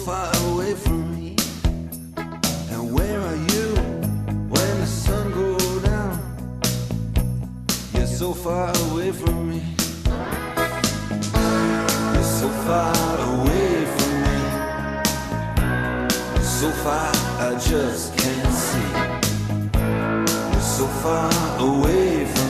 far away from me. And where are you when the sun goes down? You're so far away from me. You're so far away from me. So far I just can't see. You're so far away from me.